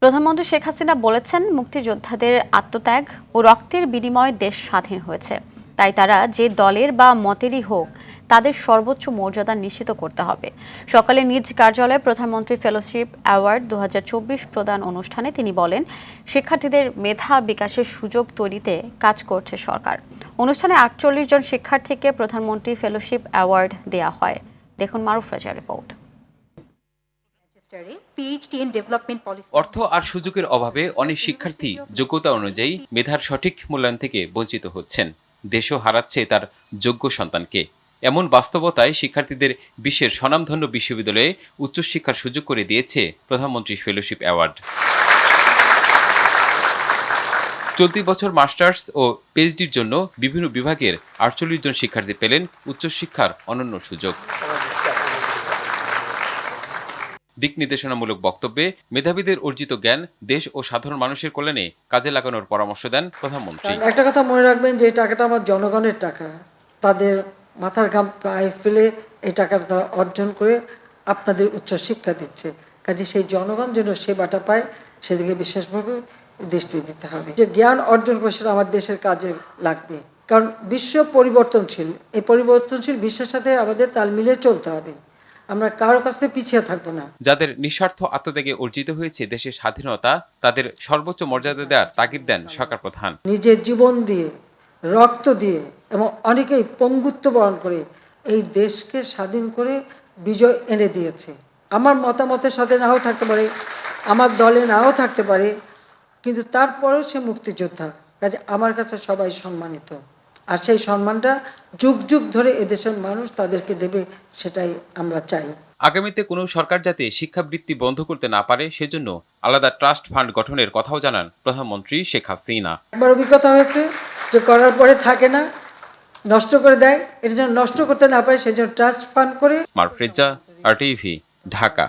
প্রধানমন্ত্রী শেখ হাসিনা বলেছেন, মুক্তিযোদ্ধাদের আত্মত্যাগ ও রক্তের বিনিময়ে দেশ স্বাধীন হয়েছে। তাই তারা যে দলের বা মতেরই হোক, তাদের সর্বোচ্চ মর্যাদা নিশ্চিত করতে হবে। সকালে নিজ কার্যালয়ে প্রধানমন্ত্রী ফেলোশিপ অ্যাওয়ার্ড 2024 প্রদান অনুষ্ঠানে তিনি বলেন, শিক্ষার্থীদের মেধা বিকাশের সুযোগ তৈরিতে কাজ করছে সরকার। অনুষ্ঠানে 48 জন শিক্ষার্থীকে প্রধানমন্ত্রী ফেলোশিপ অ্যাওয়ার্ড দেয়া হয়। দেখুন মারুফ রাজার রিপোর্ট। অর্থ আর সুযোগের অভাবে অনেক শিক্ষার্থী যোগ্যতা অনুযায়ী মেধার সঠিক মূল্যায়ন থেকে বঞ্চিত হচ্ছেন। দেশও হারাচ্ছে তার যোগ্য সন্তানকে। এমন বাস্তবতায় শিক্ষার্থীদের বিশ্বের স্বনামধন্য বিশ্ববিদ্যালয়ে উচ্চশিক্ষার সুযোগ করে দিয়েছে প্রধানমন্ত্রী ফেলোশিপ অ্যাওয়ার্ড। চলতি বছর মাস্টার্স ও পিএইচডির জন্য বিভিন্ন বিভাগের 48 জন শিক্ষার্থী পেলেন উচ্চশিক্ষার অনন্য সুযোগ। দিক নির্দেশনামূলক বক্তব্যে মেধাবীদের অর্জিত জ্ঞান দেশ ও সাধারণ মানুষের কল্যাণে কাজে লাগানোর পরামর্শ দেন প্রধানমন্ত্রী। একটা কথা মনে রাখবেন যে এই টাকাটা আমার জনগণের টাকা, তাদের মাথার ঘাম পায়ে ফেলে এই টাকাটা অর্জন করে আপনাদের উচ্চশিক্ষা দিচ্ছে। কাজে সেই জনগণ যেন সেবাটা পায় সেদিকে বিশেষভাবে দৃষ্টি দিতে হবে। যে জ্ঞান অর্জন করে সেটা আমার দেশের কাজে লাগবে, কারণ বিশ্ব পরিবর্তনশীল। এই পরিবর্তনশীল বিশ্বের সাথে আমাদের তাল মিলিয়ে চলতে হবে। আমরা কারো কাছ থেকে পিছিয়ে থাকবো না। যাদের নিঃস্বার্থ আত্মত্যাগে অর্জিত হয়েছে দেশের স্বাধীনতা, তাদের সর্বোচ্চ মর্যাদা দেওয়ার তাগিদ দেন সরকার প্রধান। নিজের জীবন দিয়ে, রক্ত দিয়ে এবং অনেকেই পঙ্গুত্ব বরণ করে এই দেশকে স্বাধীন করে বিজয় এনে দিয়েছে। আমার মতামতের সাথে নাও থাকতে পারে, আমার দলে নাও থাকতে পারে, কিন্তু তারপরেও সে মুক্তিযোদ্ধা। কাজে আমার কাছে সবাই সম্মানিত, আর সেই সম্মানটা যুগ যুগ ধরে এদেশের মানুষ তাদেরকে দেবে, সেটাই আমরা চাই। আগামীতে কোনো সরকার যাতে শিক্ষাবৃত্তি বন্ধ করতে না পারে, সেজন্য আলাদা ট্রাস্ট ফান্ড গঠনের কথাও জানান প্রধানমন্ত্রী শেখ হাসিনা। একবার অভিজ্ঞতা হয়েছে যে করার পরে থাকে না, নষ্ট করে দেয়। এটা যেন নষ্ট করতে না পারে সেজন্য ট্রাস্ট ফান্ড করে। মারুফ রেজা, RTV, ঢাকা।